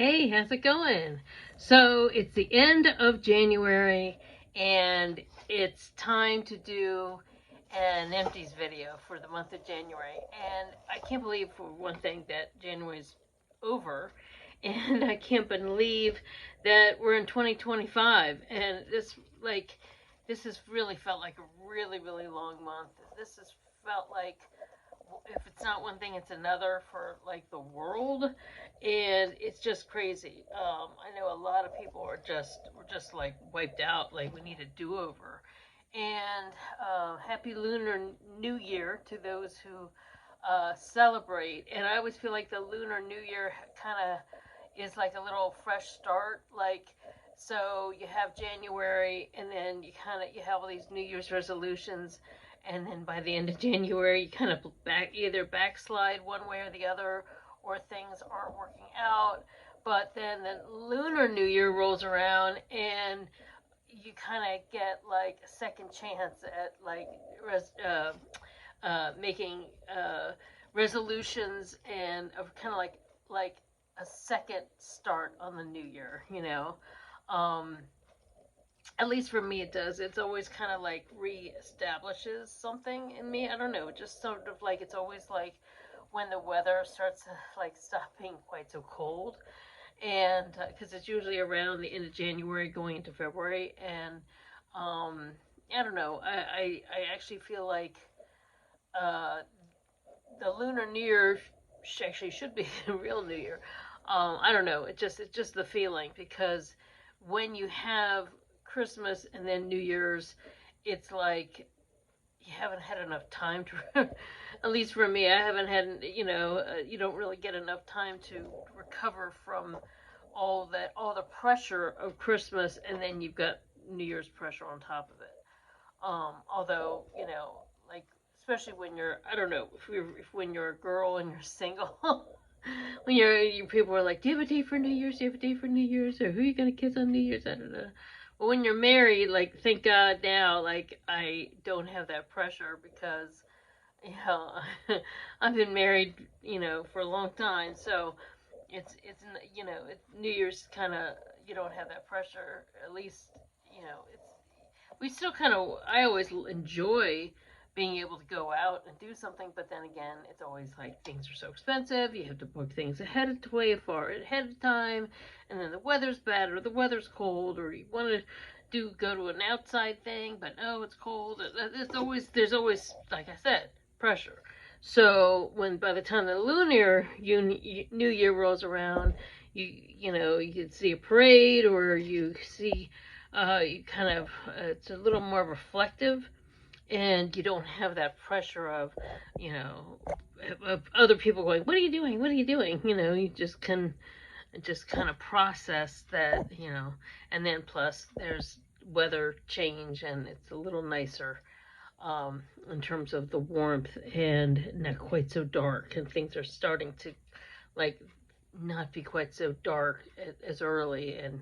Hey, how's it going? So it's the end of January and it's time to do an empties video for the month of January. And I can't believe, for one thing, that January's over. And I can't believe that we're in 2025. And this has really felt like a really, really long month. This has felt like, if it's not one thing, it's another for like the world, and it's just crazy. I know a lot of people were just like wiped out. Like, we need a do over. And happy Lunar New Year to those who celebrate. And I always feel like the Lunar New Year kind of is like a little fresh start. Like, so you have January, and then you have all these New Year's resolutions, and then by the end of January, you kind of either backslide one way or the other, or things aren't working out. But then the Lunar New Year rolls around, and you kind of get like a second chance at like making resolutions, and of kind of like a second start on the new year. Um, at least for me, it does. It's always kind of like reestablishes something in me. I don't know. Just sort of like, it's always like when the weather starts to like stop being quite so cold, and because it's usually around the end of January going into February, and I don't know. I actually feel like uh, the Lunar New Year actually should be the real New Year. I don't know. It's just the feeling, because when you have Christmas and then New Year's, it's like you haven't had enough time to. At least for me, I haven't had. You don't really get enough time to recover from all the pressure of Christmas, and then you've got New Year's pressure on top of it. Although, like, especially when you're, I don't know, if when you're a girl and you're single, when you people are like, do you have a date for New Year's? Do you have a date for New Year's? Or who are you gonna kiss on New Year's? I don't know. But when you're married, like, thank God now, like, I don't have that pressure, because, you know, I've been married, for a long time, so it's New Year's kind of, you don't have that pressure. At least, it's we still kind of, I always enjoy being able to go out and do something, but then again, it's always like things are so expensive. You have to book things way far ahead of time, and then the weather's bad, or the weather's cold, or you want to go to an outside thing, but no, it's cold. There's always, like I said, pressure. So when, by the time the Lunar New Year rolls around, you can see a parade, or you see you kind of, it's a little more reflective, and you don't have that pressure of, you know of other people going, what are you doing, what are you doing, you just kind of process that, and then plus there's weather change, and it's a little nicer, in terms of the warmth, and not quite so dark, and things are starting to, like, not be quite so dark as early, and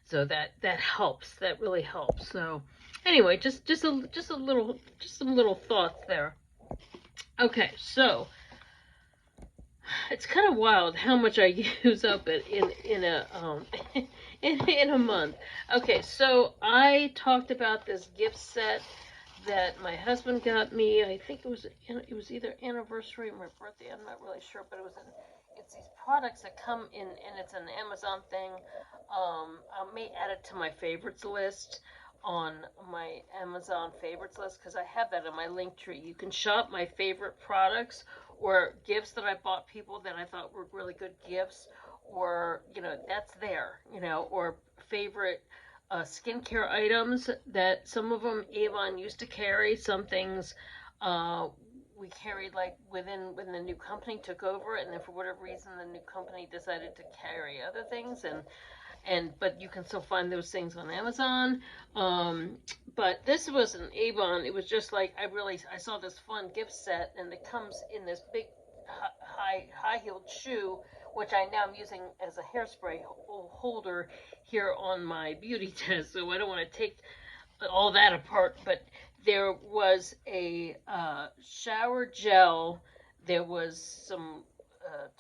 so that helps. That really helps. So anyway, just some little thoughts there. Okay, so it's kind of wild how much I use up in a in a month. Okay, so I talked about this gift set that my husband got me. I think it was either anniversary or my birthday. I'm not really sure, but it's these products that come in, and it's an Amazon thing. I may add it to my favorites list on my Amazon favorites list, because I have that in my link tree. You can shop my favorite products, or gifts that I bought people that I thought were really good gifts, or that's there. Or favorite skincare items that some of them Avon used to carry. Some things we carried, like, when the new company took over, and then for whatever reason the new company decided to carry other things, but you can still find those things on Amazon. But this was an Avon. It was just like, I saw this fun gift set, and it comes in this big high-heeled shoe, which I now am using as a hairspray holder here on my beauty test. So I don't want to take all that apart, but there was a shower gel. There was some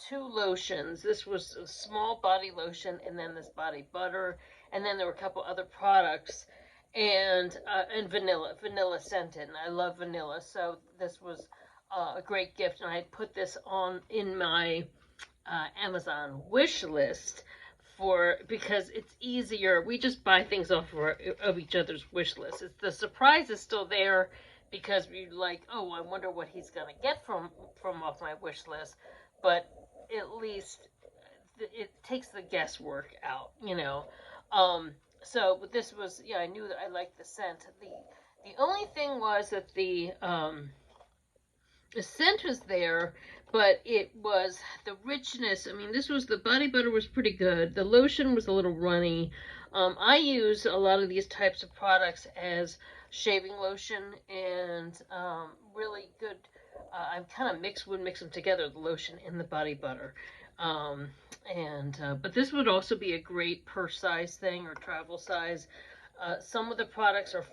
two lotions. This was a small body lotion, and then this body butter, and then there were a couple other products, and vanilla scented. And I love vanilla, so this was a great gift. And I had put this on in my Amazon wish list because it's easier. We just buy things off of each other's wish list. The surprise is still there because we like, oh, I wonder what he's gonna get from off my wish list. But at least it takes the guesswork out, you know. So this was, yeah, I knew that I liked the scent. The only thing was that the scent was there, but it was the richness. I mean, the body butter was pretty good. The lotion was a little runny. I use a lot of these types of products as shaving lotion, and really good. I kind of would mix them together, the lotion and the body butter. But this would also be a great purse size thing or travel size. Some of the products are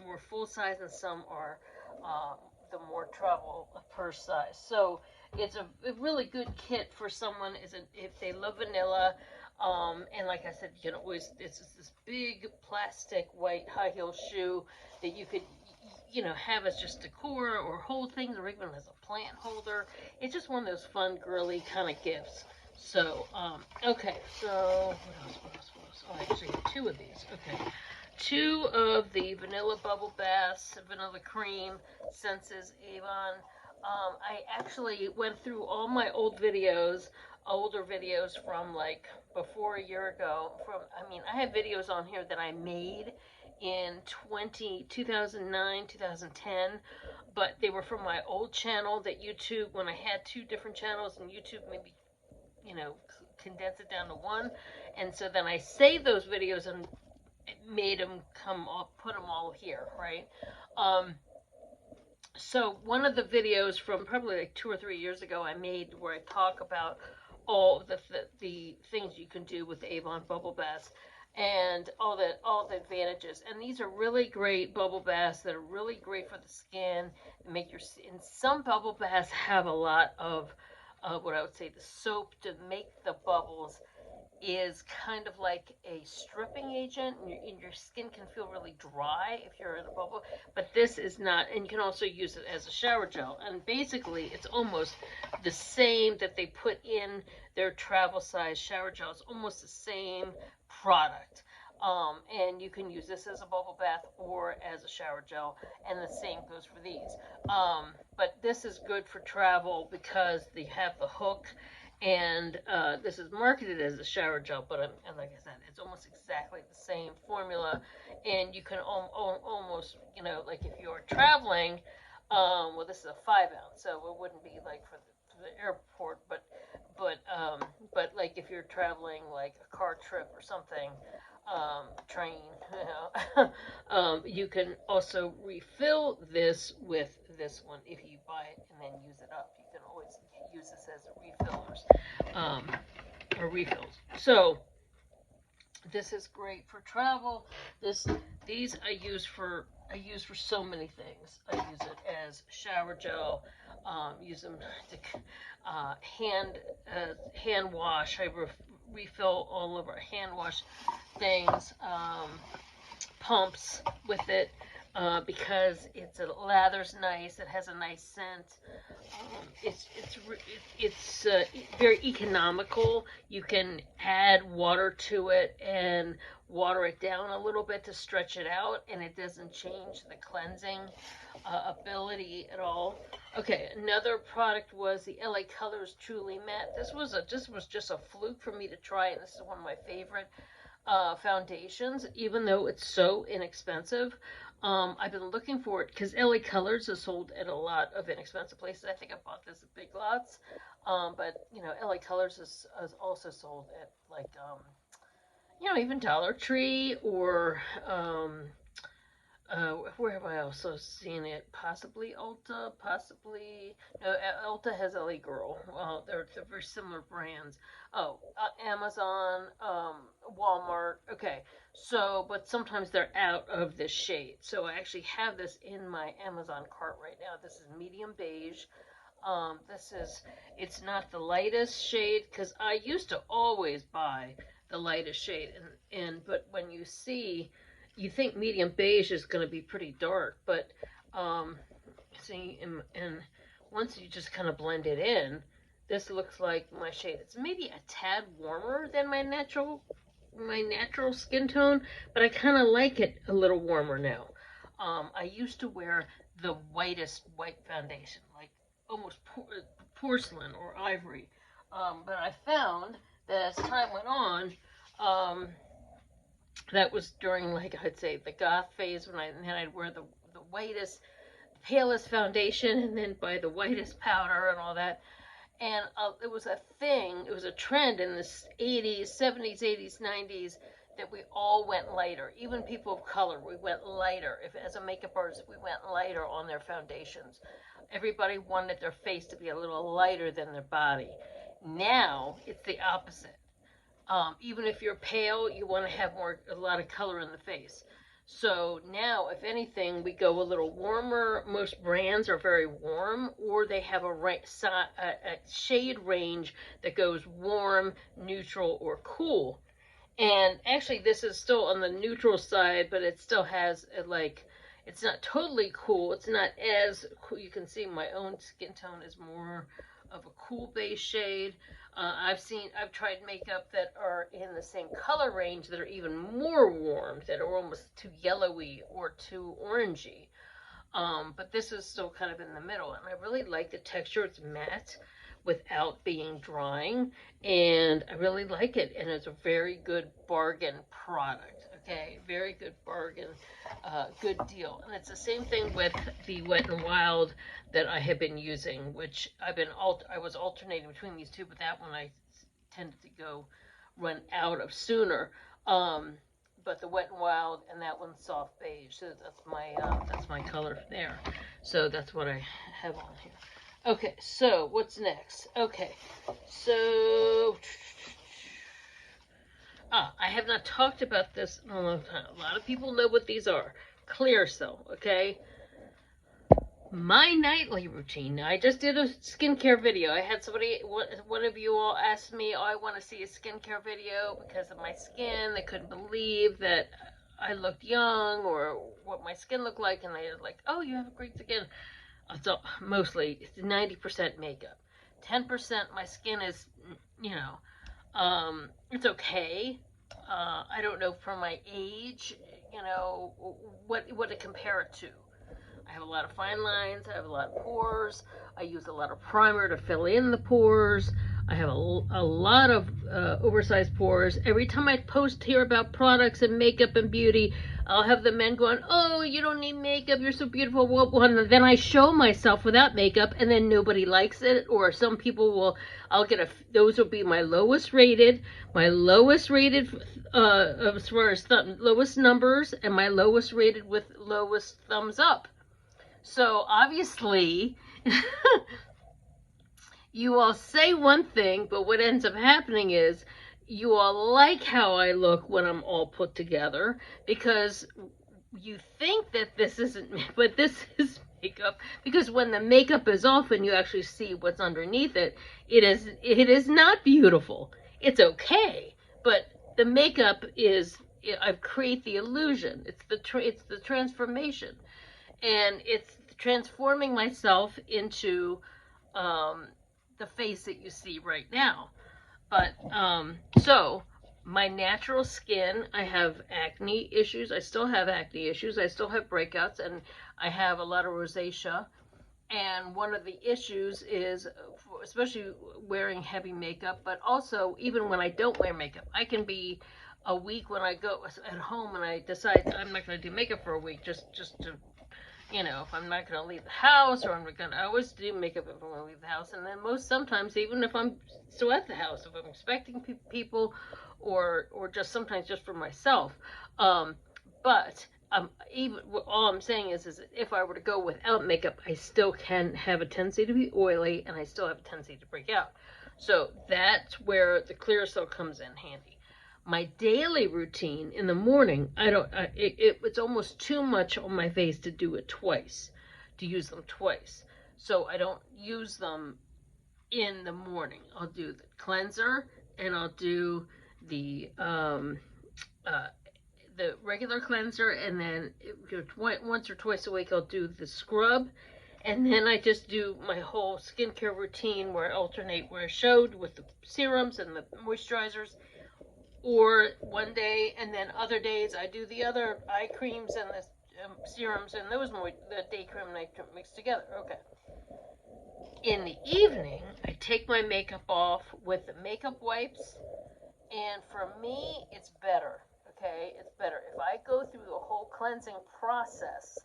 more full size, and some are the more travel purse size. So it's a really good kit for someone if they love vanilla. And like I said, you can always, it's this big plastic white high heel shoe that you could, have as just decor or hold things, or even as a plant holder. It's just one of those fun, girly kind of gifts. So, okay, so what else? Oh, I actually have two of these. Okay. Two of the vanilla bubble baths, vanilla cream, Senses Avon. I actually went through all my older videos from like before a year ago. I have videos on here that I made in 2009, 2010, but they were from my old channel that YouTube, when I had two different channels, and YouTube maybe, condense it down to one. And so then I saved those videos and made them put them all here, right? So one of the videos from probably like 2 or 3 years ago I made where I talk about all the things you can do with the Avon bubble baths and all the advantages. And these are really great bubble baths that are really great for the skin. And some bubble baths have a lot of what I would say the soap to make the bubbles is kind of like a stripping agent, and your skin can feel really dry if you're in a bubble, but this is not. And you can also use it as a shower gel, and basically it's almost the same that they put in their travel size shower gel. It's almost the same product, and you can use this as a bubble bath or as a shower gel, and the same goes for these. But this is good for travel because they have the hook. And this is marketed as a shower gel, but and like I said, it's almost exactly the same formula. And you can almost, like if you're traveling, well, this is a 5-ounce, so it wouldn't be like for the airport, but like if you're traveling like a car trip or something, train, you can also refill this with this one if you buy it and then use it up. You can always use this as refills. So this is great for travel. These I use for so many things. I use it as shower gel. Use them to hand wash. I refill all over hand wash things, pumps with it. Because it lathers nice, it has a nice scent. It's very economical. You can add water to it and water it down a little bit to stretch it out, and it doesn't change the cleansing ability at all. Okay, another product was the LA Colors Truly Matte. This was just a fluke for me to try, and this is one of my favorite foundations, even though it's so inexpensive. I've been looking for it because LA Colors is sold at a lot of inexpensive places. I think I bought this at Big Lots, but LA Colors is also sold at like even Dollar Tree or where have I also seen it? Possibly Ulta, no, Ulta has LA Girl. Well, they're very similar brands. Oh, Amazon, Walmart. Okay, so but sometimes they're out of this shade. So I actually have this in my Amazon cart right now. This is medium beige. It's not the lightest shade, because I used to always buy the lightest shade, but when you think medium beige is going to be pretty dark, but um, see, and once you just kind of blend it in, this looks like my shade. It's maybe a tad warmer than my natural skin tone, but I kind of like it a little warmer now. I used to wear the whitest white foundation, like almost porcelain or ivory. But I found that as time went on, um, that was during, like, I'd say, the goth phase, then I'd wear the whitest, palest foundation, and then buy the whitest powder and all that. And it was a thing, it was a trend in the 80s, 70s, 80s, 90s, that we all went lighter. Even people of color, we went lighter. If as a makeup artist, we went lighter on their foundations. Everybody wanted their face to be a little lighter than their body. Now it's the opposite. Even if you're pale, you want to have a lot of color in the face. So now, if anything, we go a little warmer. Most brands are very warm, or they have a shade range that goes warm, neutral, or cool. And actually, this is still on the neutral side, but it still has it's not totally cool. It's not as cool. You can see my own skin tone is more of a cool base shade. I've tried makeup that are in the same color range that are even more warm, that are almost too yellowy or too orangey. But this is still kind of in the middle, and I really like the texture. It's matte without being drying, and I really like it, and it's a very good bargain product. Okay, very good bargain, good deal. And it's the same thing with the Wet n Wild that I have been using, which I was alternating between these two, but that one I tended to run out of sooner. But the Wet n Wild and that one's soft beige, so that's my color there. So that's what I have on here. Okay, so what's next? Okay, so I have not talked about this in a long time. A lot of people know what these are. Clearasil, okay? My nightly routine. I just did a skincare video. I had one of you all asked me, oh, I want to see a skincare video because of my skin. They couldn't believe that I looked young or what my skin looked like, and they were like, oh, you have a great skin. So mostly it's 90% makeup. 10% my skin is, it's okay. I don't know from my age, what to compare it to. I have a lot of fine lines. I have a lot of pores. I use a lot of primer to fill in the pores. I have a lot of oversized pores. Every time I post here about products and makeup and beauty, I'll have the men going, oh, you don't need makeup, you're so beautiful. Well, and then I show myself without makeup, and then nobody likes it, or some people those will be my lowest rated as far as lowest numbers, and my lowest rated with lowest thumbs up. So obviously, you all say one thing, but what ends up happening is you all like how I look when I'm all put together, because you think that this isn't, but this is makeup, because when the makeup is off and you actually see what's underneath it, it is not beautiful. It's okay, but the makeup I create the illusion. It's the transformation, and it's transforming myself into the face that you see right now. But so my natural skin, I have acne issues. I still have acne issues. I still have breakouts, and I have a lot of rosacea. And one of the issues is, especially wearing heavy makeup, but also even when I don't wear makeup, I can be a week when I go at home and I decide I'm not going to do makeup for a week, just to, if I'm not going to leave the house, or I always do makeup if I'm going to leave the house. And then sometimes, even if I'm still at the house, if I'm expecting people, or just sometimes just for myself. But even all I'm saying is that if I were to go without makeup, I still can have a tendency to be oily, and I still have a tendency to break out. So that's where the Clearasil comes in handy. My daily routine in the morning, it's almost too much on my face to do it twice, to use them twice. so I don't use them in the morning. I'll do the cleanser, and I'll do the uh, the regular cleanser, and then once or twice a week I'll do the scrub, and then I just do my whole skincare routine where I alternate where I showed with the serums and the moisturizers, or one day, and then other days I do the other eye creams and the serums and those the day cream and night cream mixed together. Okay. In the evening, I take my makeup off with the makeup wipes, and for me, it's better. Okay, it's better if I go through the whole cleansing process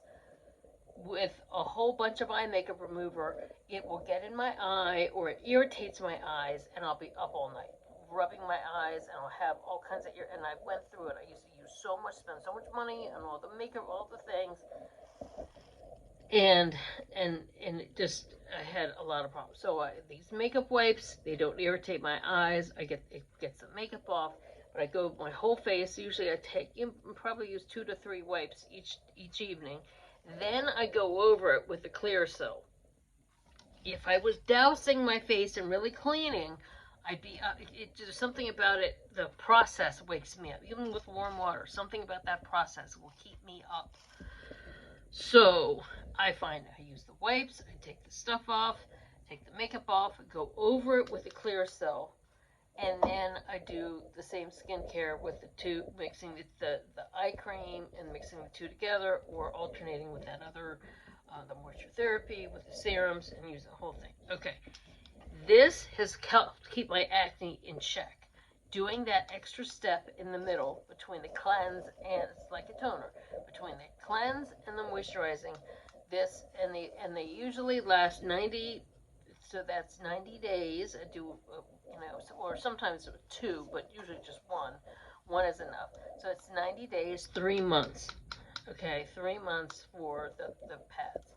with a whole bunch of eye makeup remover. It will get in my eye, or it irritates my eyes, and I'll be up all night rubbing my eyes, and I'll have all kinds of and I went through it. I used to use so much, spend so much money on all the makeup, all the things, and it just, I had a lot of problems. So these makeup wipes, they don't irritate my eyes. It gets the makeup off, but I go my whole face. Usually I probably use 2 to 3 wipes each evening. Then I go over it with the Clearasil. If I was dousing my face and really cleaning, I'd be up. There's something about it. The process wakes me up, even with warm water. Something about that process will keep me up. So I find I use the wipes, I take the stuff off, take the makeup off, go over it with the Clearasil, and then I do the same skincare with the two, mixing the eye cream and mixing the two together, or alternating with that other, the moisture therapy with the serums, and use the whole thing. Okay, this has helped keep my acne in check. Doing that extra step in the middle between the cleanse and, it's like a toner, between the cleanse and the moisturizing, they usually last 90, so that's 90 days. I do, or sometimes 2, but usually just one. One is enough. So it's 90 days, 3 months. Okay, 3 months for the pads.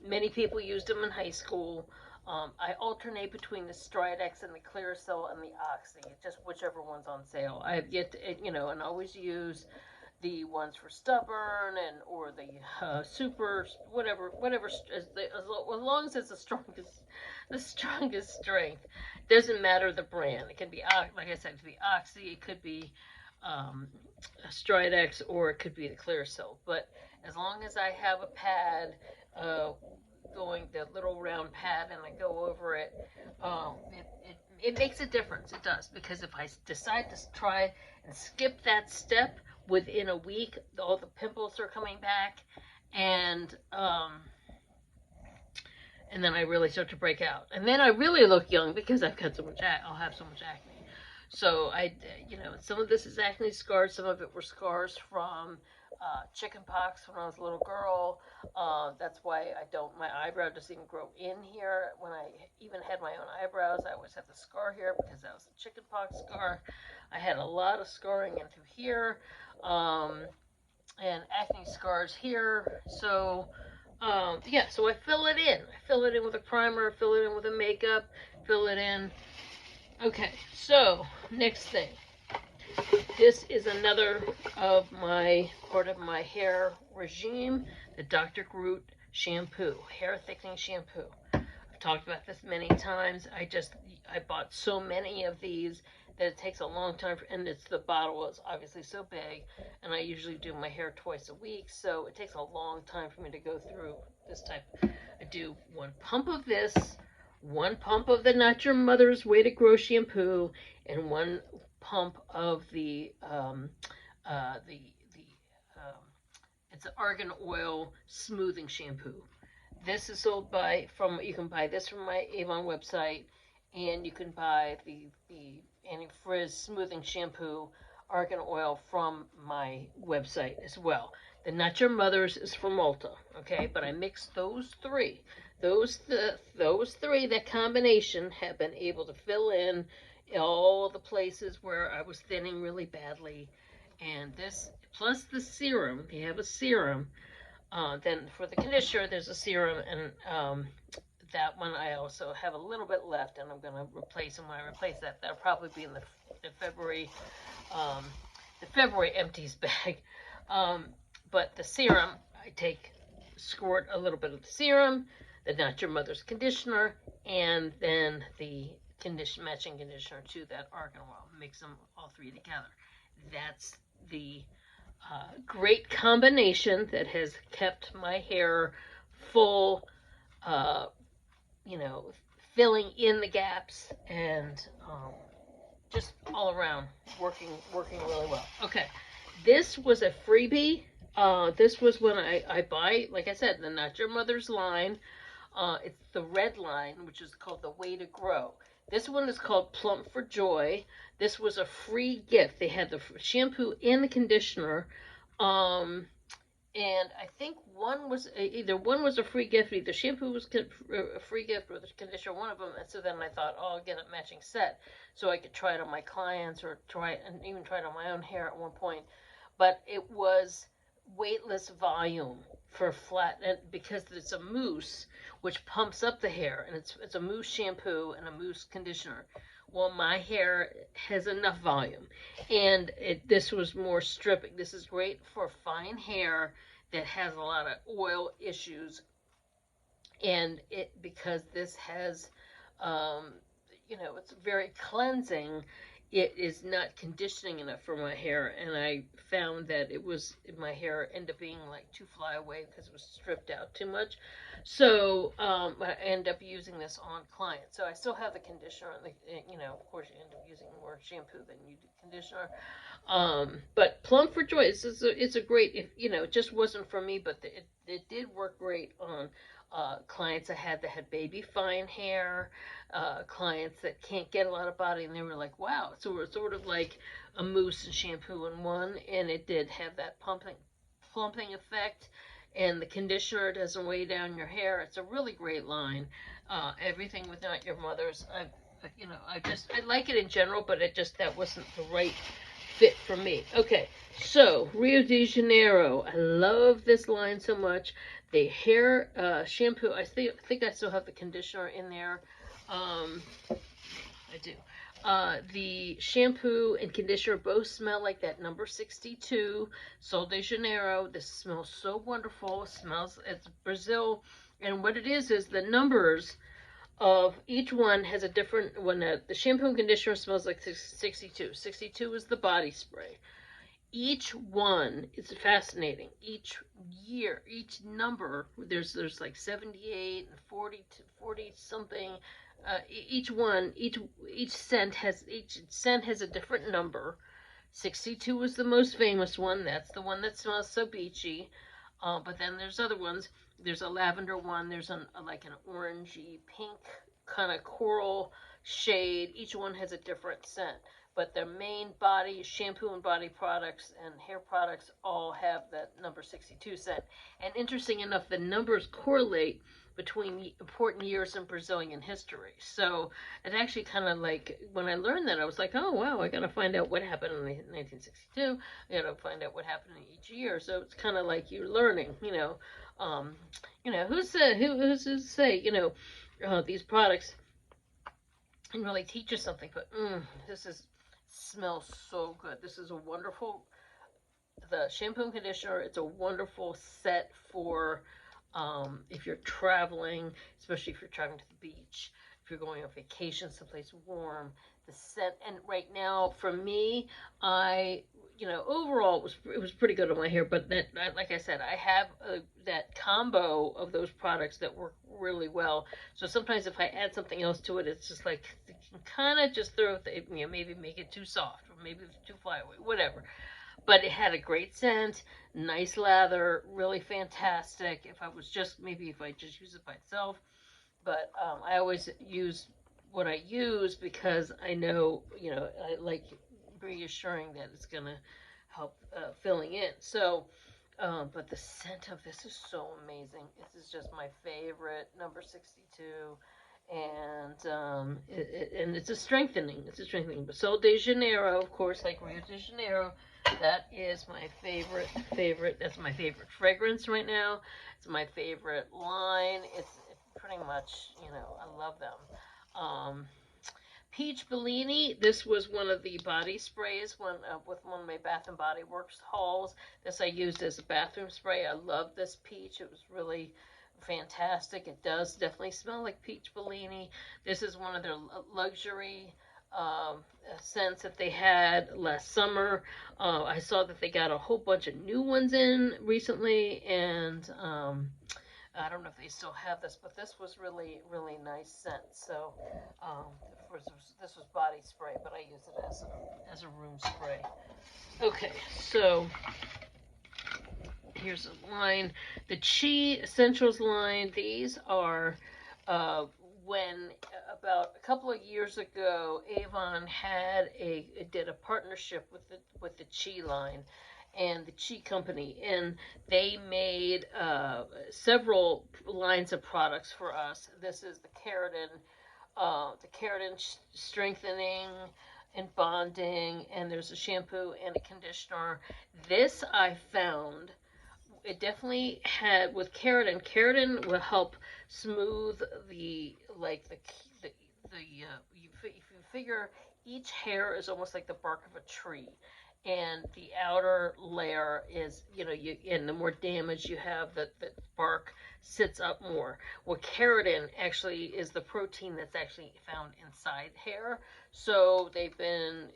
Many people used them in high school. I alternate between the Stridex and the Clearasil and the Oxy, just whichever one's on sale. I have yet to, and always use the ones for stubborn or the super, whatever, as long as it's the strongest strength. Doesn't matter the brand. It can be, like I said, it could be Oxy, it could be Stridex, or it could be the Clearasil. But as long as I have a pad, the little round pad, and I go over it, it makes a difference. It does, because if I decide to try and skip that step, within a week, all the pimples are coming back, and then I really start to break out, and then I really look young because I've got so much. I'll have so much acne. So some of this is acne scars. Some of it were scars from chicken pox when I was a little girl. That's why my eyebrow doesn't even grow in here. When I even had my own eyebrows, I always had the scar here because that was a chicken pox scar. I had a lot of scarring into here, and acne scars here. So, so I fill it in. I fill it in with a primer, fill it in with a makeup, fill it in. Okay, so next thing. This is another part of my hair regime, the Dr. Groot shampoo, hair thickening shampoo. I've talked about this many times. I bought so many of these that it takes a long time, and the bottle is obviously so big, and I usually do my hair twice a week, so it takes a long time for me to go through this type. I do 1 pump of this, 1 pump of the Not Your Mother's Way to Grow shampoo, and 1 pump of it's an argan oil smoothing shampoo. This is sold you can buy this from my Avon website, and you can buy the anti-frizz smoothing shampoo, argan oil, from my website as well. The Not Your Mother's is from Ulta, okay? But I mixed those 3. Those 3, that combination, have been able to fill in all the places where I was thinning really badly. And this, plus the serum, if you have a serum, then for the conditioner, there's a serum, and that one I also have a little bit left, and I'm going to replace. And when I replace that, that'll probably be in the February Empties bag. But the serum, I take squirt a little bit of the serum, the Not Your Mother's conditioner, and then the matching conditioner to that argan oil. Mix them all three together. That's the great combination that has kept my hair full, uh, you know, filling in the gaps, and just all around working really well. Okay, this was a freebie. This was when I buy, like I said, the Not Your Mother's line. It's the red line, which is called the Way to Grow. This one is called Plump for Joy. This was a free gift. They had the shampoo and the conditioner. And I think either one was a free gift, either shampoo was a free gift or the conditioner, one of them. And so then I thought, oh, I'll get a matching set so I could try it on my clients or even try it on my own hair at one point. But it was weightless volume for flat, and because it's a mousse which pumps up the hair, and it's a mousse shampoo and a mousse conditioner. Well, my hair has enough volume, and this was more stripping. This is great for fine hair that has a lot of oil issues, and because this has, it's very cleansing. It is not conditioning enough for my hair, and I found that my hair ended up being like too fly away because it was stripped out too much. So I end up using this on clients. So I still have the conditioner, and of course you end up using more shampoo than you do conditioner. But Plump for Joy, it's a great, it just wasn't for me, but it did work great on clients I had that had baby fine hair, clients that can't get a lot of body, and they were like, wow. So it's sort of like a mousse and shampoo in one, and it did have that plumping effect, and the conditioner doesn't weigh down your hair. It's a really great line. Everything with Not Your Mother's, I like it in general, but that wasn't the right fit for me. Okay, so Rio de Janeiro. I love this line so much. The hair shampoo, I think I still have the conditioner in there. I do. The shampoo and conditioner both smell like that number 62, Sol de Janeiro. This smells so wonderful. It's Brazil. And what it is the numbers of each one has a different one. The shampoo and conditioner smells like 62. 62 is the body spray. Each one is fascinating. Each year, each number, there's like 78 and 40 something. Each scent has a different number. 62 is the most famous one. That's the one that smells so beachy. But then there's other ones. There's a lavender one. There's like an orangey pink kind of coral shade. Each one has a different scent. But their main body shampoo and body products and hair products all have that number 62 scent. And interesting enough, the numbers correlate between important years in Brazilian history. So it actually kind of like, when I learned that, I was like, oh wow, I got to find out what happened in 1962. I got to find out what happened in each year. So it's kind of like you're learning, who's to say, these products can really teach you something. But this smells so good. This is a wonderful, the shampoo and conditioner, it's a wonderful set for if you're traveling, especially if you're traveling to the beach, if you're going on vacation someplace warm. The scent, and right now for me, overall it was pretty good on my hair, but that, like I said, I have that combo of those products that work really well. So sometimes if I add something else to it, it's just like, you can kind of just throw it, maybe make it too soft, or maybe it's too flyaway, whatever. But it had a great scent, nice lather, really fantastic. If I just use it by itself. But I always use what I use because I know, I like reassuring that it's going to help filling in. So, but the scent of this is so amazing. This is just my favorite, number 62. And and it's a strengthening. But Sol de Janeiro, of course, like Rio de Janeiro, that is my favorite. That's my favorite fragrance right now. It's my favorite line. It's pretty much, I love them. Peach Bellini, this was one of the body sprays with one of my Bath and Body Works hauls. This I used as a bathroom spray. I love this peach. It was really fantastic. It does definitely smell like Peach Bellini. This is one of their luxury scents that they had last summer. I saw that they got a whole bunch of new ones in recently, and I don't know if they still have this, but this was really, really nice scent. So this was body spray, but I use it as a room spray. Okay, so here's a line. The Chi Essentials line. These are when about a couple of years ago, Avon did a partnership with the Chi line and the Chi Company, and they made several lines of products for us. This is the keratin strengthening and bonding, and there's a shampoo and a conditioner. This I found, it definitely had with keratin. Keratin will help smooth if you figure each hair is almost like the bark of a tree, and the outer layer is, and the more damage you have, the bark sits up more. Well, keratin actually is the protein that's actually found inside hair. So they've been,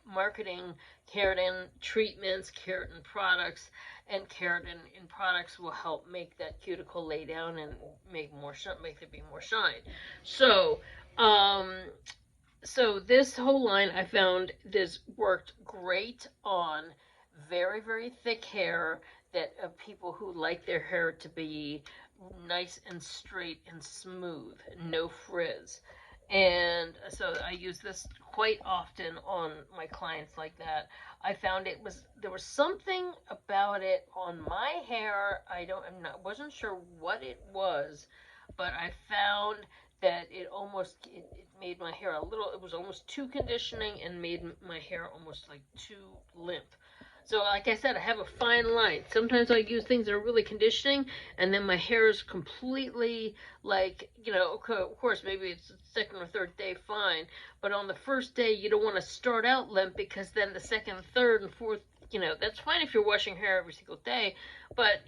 marketing keratin treatments, keratin products, and keratin in products will help make that cuticle lay down and make it be more shine. So, so this whole line I found this worked great on very, very thick hair that people who like their hair to be nice and straight and smooth, no frizz. And so I use this quite often on my clients like that. I found there was something about it on my hair. Wasn't sure what it was, but I found that it made my hair it was almost too conditioning and made my hair almost like too limp. So like I said, I have a fine line. Sometimes I use things that are really conditioning, and then my hair is completely of course, maybe it's the second or third day, fine. But on the first day, you don't want to start out limp, because then the second, third, and fourth, that's fine if you're washing hair every single day. But,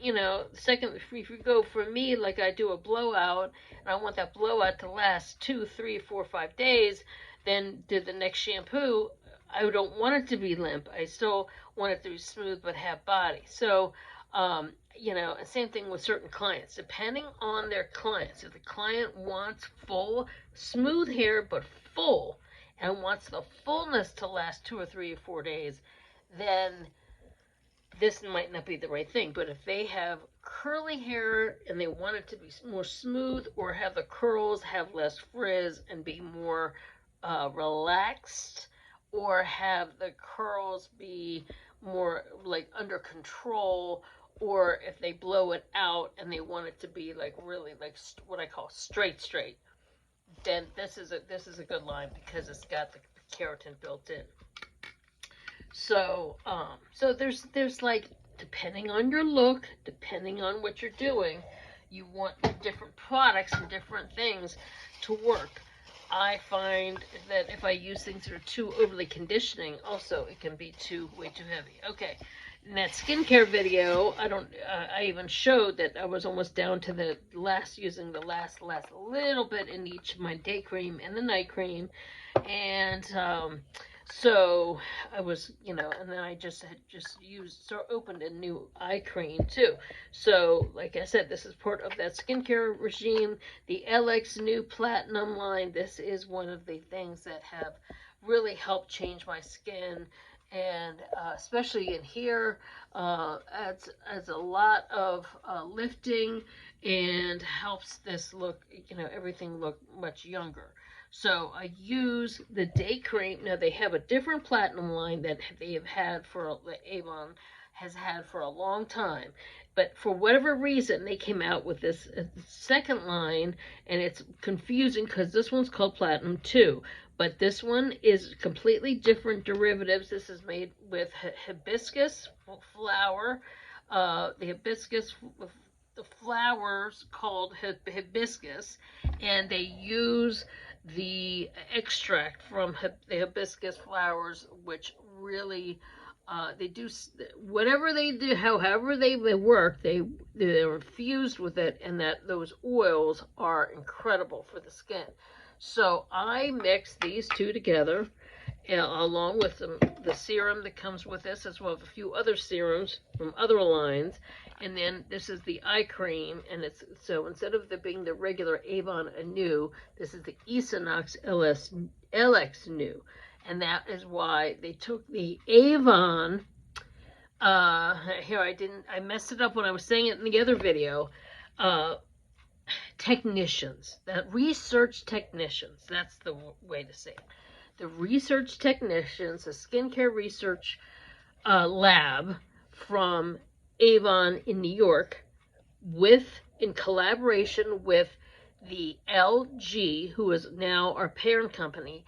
second, if you go for me, like I do a blowout, and I want that blowout to last 2, 3, 4, 5 days, then do the next shampoo. I don't want it to be limp. I still want it to be smooth but have body. So, same thing with certain clients. Depending on their clients, if the client wants full, smooth hair but full, and wants the fullness to last 2 or 3 or 4 days, then this might not be the right thing. But if they have curly hair and they want it to be more smooth, or have the curls have less frizz and be more relaxed, or have the curls be more like under control, or if they blow it out and they want it to be like really like what I call straight, then this is a good line, because it's got the keratin built in. So so there's like, depending on your look, depending on what you're doing, you want different products and different things to work. I find that if I use things that are too overly conditioning, also it can be way too heavy. Okay, in that skincare video, I even showed that I was almost down to using the last little bit in each, my day cream and the night cream, and so I was, and then I just opened a new eye cream too. So, like I said, this is part of that skincare regime. The LX New Platinum line, this is one of the things that have really helped change my skin, and especially in here, adds a lot of lifting, and helps this look, everything look much younger. So I use the day cream. Now they have a different platinum line that they have had Avon has had for a long time. But for whatever reason, they came out with this second line, and it's confusing because this one's called Platinum 2. But this one is completely different derivatives. This is made with hibiscus flower. The hibiscus, the flowers called hibiscus, and they use the extract from the hibiscus flowers, which really they do whatever they do, however they work, they're infused with it, and that those oils are incredible for the skin. So I mix these two together, along with the serum that comes with this, as well as a few other serums from other lines. And then this is the eye cream, and it's so instead of being the regular Avon Anew, this is the Esonox LX New, and that is why they took the Avon. Here I messed it up when I was saying it in the other video. Technicians, that research technicians. That's the way to say it. The research technicians, the skincare research lab from Avon in New York, in collaboration with the LG, who is now our parent company,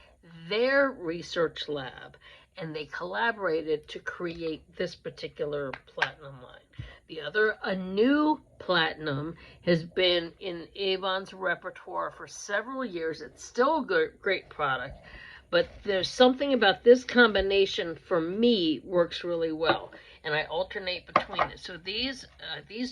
their research lab, and they collaborated to create this particular platinum line. The other, a new platinum, has been in Avon's repertoire for several years. It's still a great product, but there's something about this combination, for me, works really well. And I alternate between it. So these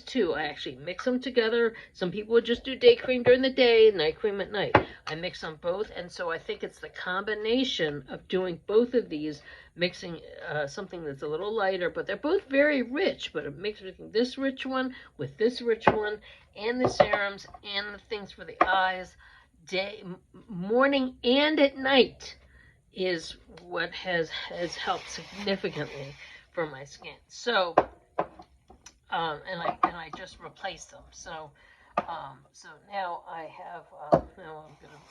two, I actually mix them together. Some people would just do day cream during the day, night cream at night. I mix them both, and so I think it's the combination of doing both of these, mixing something that's a little lighter, but they're both very rich, but it makes this rich one with this rich one, and the serums, and the things for the eyes, morning and at night, is what has helped significantly for my skin. So, and I just replaced them. So now I have, now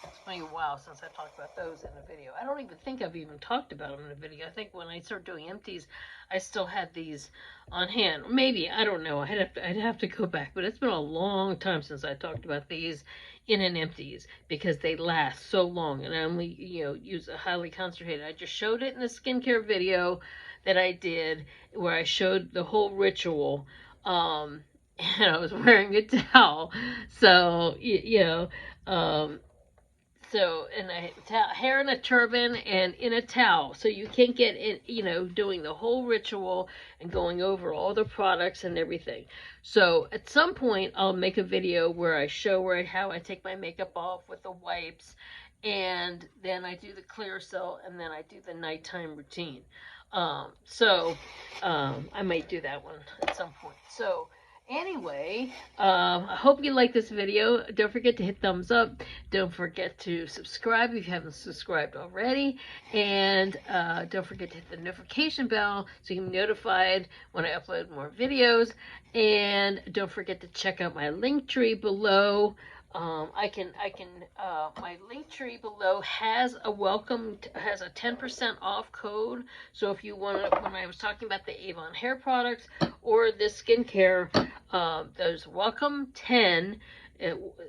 it's been a while since I talked about those in a video. I don't even think I've even talked about them in a video. I think when I started doing empties, I still had these on hand. Maybe, I don't know. I'd have to go back, but it's been a long time since I talked about these in an empties, because they last so long, and I only use a highly concentrated. I just showed it in the skincare video that I did, where I showed the whole ritual, and I was wearing a towel, so so, and hair in a turban and in a towel, so you can't get in, doing the whole ritual and going over all the products and everything. So at some point I'll make a video where I show how I take my makeup off with the wipes, and then I do the clear cell, and then I do the nighttime routine. I might do that one at some point. So anyway, I hope you like this video. Don't forget to hit thumbs up. Don't forget to subscribe if you haven't subscribed already. And don't forget to hit the notification bell so you can be notified when I upload more videos. And don't forget to check out my link tree below. My link tree below has a 10% off code. So if you want to, when I was talking about the Avon hair products or this skincare, there's welcome 10,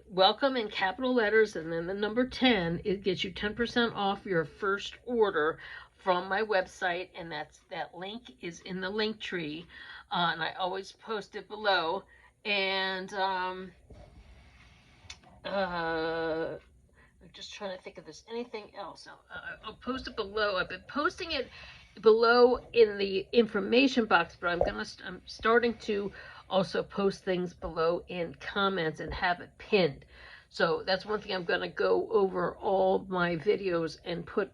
welcome in capital letters, and then the number 10, it gets you 10% off your first order from my website, and that link is in the link tree, and I always post it below. And I'm just trying to think if there's anything else. I'll post it below. I've been posting it below in the information box, but I'm starting to also post things below in comments and have it pinned. So that's one thing. I'm going to go over all my videos and put,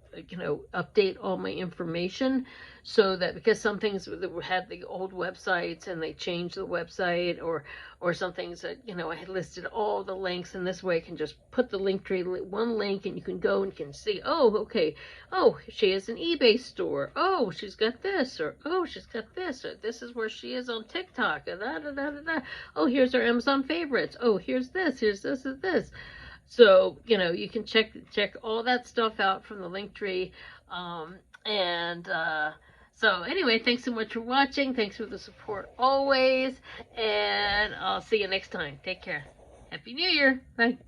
update all my information, so that, because some things that had the old websites and they changed the website, or some things that, I had listed all the links, and this way I can just put the link tree, one link, and you can go and can see, oh, okay, oh, she has an eBay store, oh, she's got this, or oh, she's got this, or this is where she is on TikTok, and oh, here's her Amazon favorites, oh, here's this, and this. So, you can check all that stuff out from the link tree. So anyway, thanks so much for watching. Thanks for the support always. And I'll see you next time. Take care. Happy New Year. Bye.